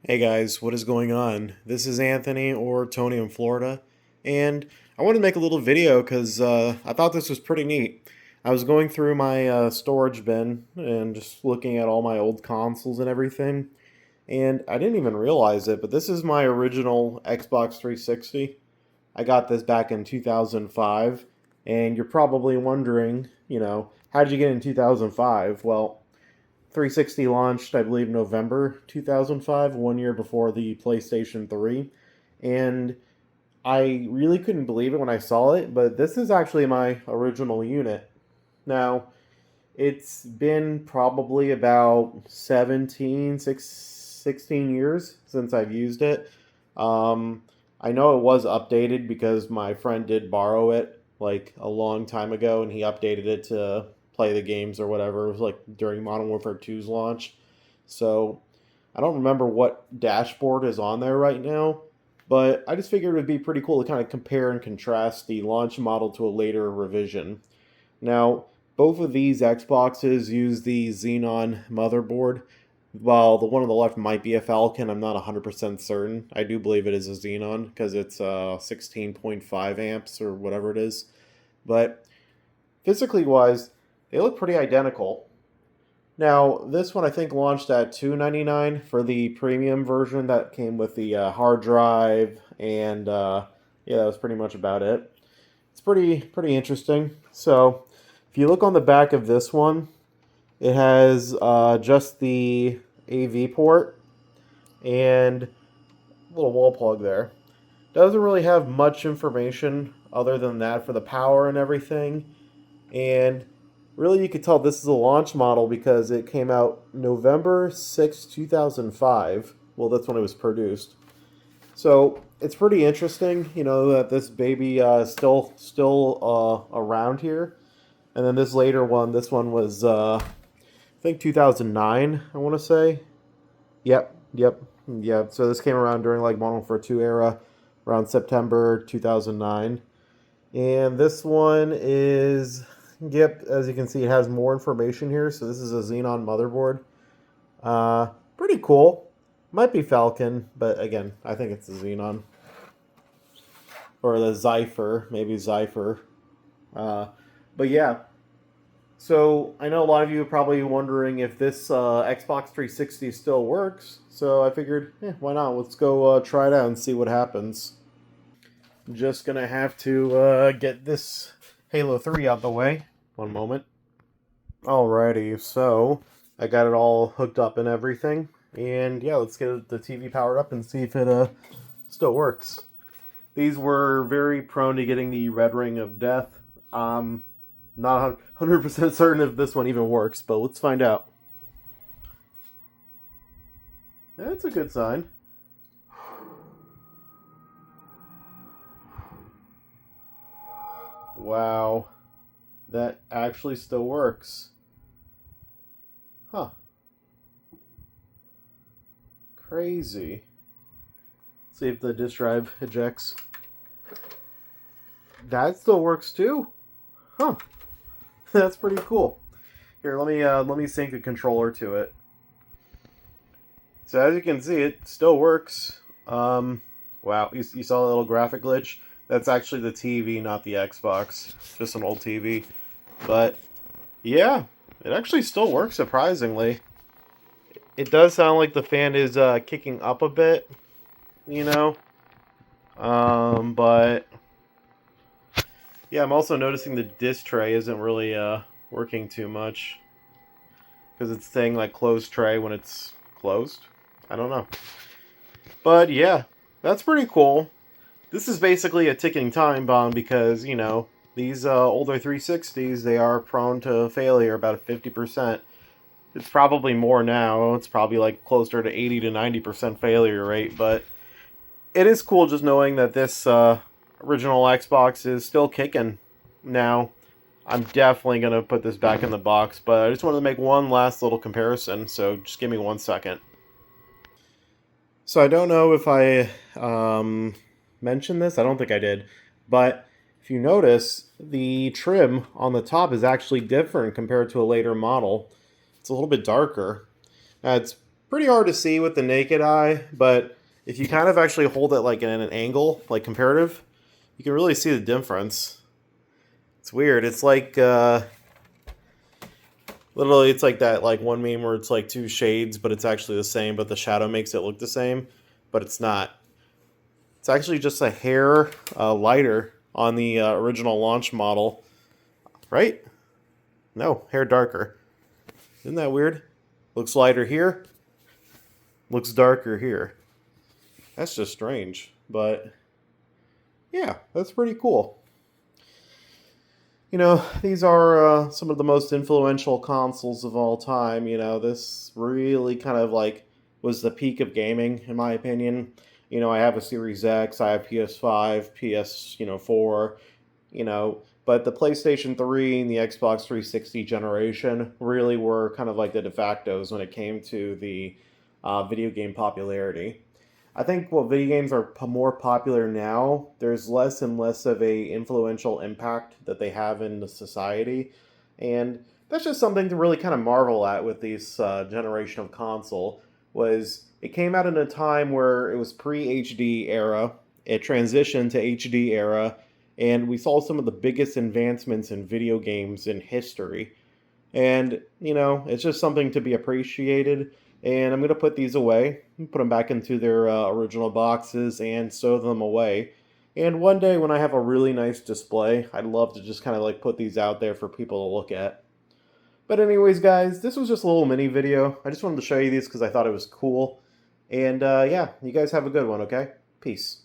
Hey guys, what is going on? This is Anthony or Tony in Florida, and I wanted to make a little video because I thought this was pretty neat. I was going through my storage bin and just looking at all my old consoles and everything, and I didn't even realize it, but this is my original Xbox 360. I got this back in 2005, and you're probably wondering, how did you get in 2005? Well, 360 launched, I believe, November 2005, 1 year before the PlayStation 3. And I really couldn't believe it when I saw it, but this is actually my original unit. Now, it's been probably about 16 years since I've used it. Um, I know it was updated because my friend did borrow it like a long time ago and he updated it to play the games or whatever. It was like during Modern Warfare 2's launch. So I don't remember what dashboard is on there right now, but I just figured it would be pretty cool to kind of compare and contrast the launch model to a later revision. Now, both of these Xboxes use the Xenon motherboard. While the one on the left might be a Falcon, I'm not 100% certain. I do believe it is a Xenon because it's 16.5 amps or whatever it is. But physically wise, they look pretty identical. Now, this one I think launched at $299 for the premium version that came with the hard drive, and yeah, that was pretty much about it. It's pretty interesting. So, if you look on the back of this one, it has just the AV port and a little wall plug there. Doesn't really have much information other than that for the power and everything. And really, you could tell this is a launch model because it came out November 6th, 2005. Well, that's when it was produced. So it's pretty interesting, that this baby is still around here. And then this later one, this one was I think 2009. I want to say. Yep. So this came around during like Modern Warfare 2 era, around September 2009. And this one is, yep, as you can see, it has more information here. So this is a Xenon motherboard. Pretty cool. Might be Falcon, but again, I think it's a Xenon. Or the Zypher, maybe Zypher. Uh, but yeah, so I know a lot of you are probably wondering if this Xbox 360 still works. So I figured, why not? Let's go try it out and see what happens. Just gonna have to get this Halo 3 out the way. One moment. Alrighty, so I got it all hooked up and everything. And yeah, let's get the TV powered up and see if it still works. These were very prone to getting the red ring of death. Not 100% certain if this one even works, but let's find out. That's a good sign. Wow. That actually still works. Huh. Crazy. See if the disk drive ejects. That still works too. Huh. That's pretty cool. Here, let me sync a controller to it. So as you can see, it still works. Wow, you saw a little graphic glitch? That's actually the TV, not the Xbox. Just an old TV. But yeah, it actually still works surprisingly. It does sound like the fan is kicking up a bit, you know. But yeah, I'm also noticing the disc tray isn't really working too much because it's saying like closed tray when it's closed. I don't know. But yeah, that's pretty cool. This is basically a ticking time bomb because, these older 360s, they are prone to failure about 50%. It's probably more now. It's probably like closer to 80 to 90% failure rate, but it is cool just knowing that this original Xbox is still kicking. Now, I'm definitely going to put this back in the box, but I just wanted to make one last little comparison, so just give me 1 second. So I don't know if I mentioned this. I don't think I did. But if you notice, the trim on the top is actually different compared to a later model. It's a little bit darker. It's Pretty hard to see with the naked eye, but if you kind of actually hold it like in an angle, like comparative, you can really see the difference. It's weird. It's like literally, it's like that like one meme where it's like two shades, but it's actually the same, but the shadow makes it look the same, but it's not. It's actually just a hair lighter on the original launch model, right? No, hair darker. Isn't that weird? Looks lighter here, looks darker here. That's just strange, but yeah, that's pretty cool. You know, these are some of the most influential consoles of all time. You know, this really kind of like was the peak of gaming, in my opinion. You know, I have a Series X, I have PS5, PS4, but the PlayStation 3 and the Xbox 360 generation really were kind of like the de factos when it came to the video game popularity. I think while video games are more popular now, there's less and less of a influential impact that they have in the society, and that's just something to really kind of marvel at with this generation of console. Was it came out in a time where it was pre HD era, it transitioned to HD era, and we saw some of the biggest advancements in video games in history. And, it's just something to be appreciated. And I'm going to put these away, put them back into their original boxes, and stow them away. And one day when I have a really nice display, I'd love to just kind of like put these out there for people to look at. But, anyways, guys, this was just a little mini video. I just wanted to show you these because I thought it was cool. And yeah, you guys have a good one, okay? Peace.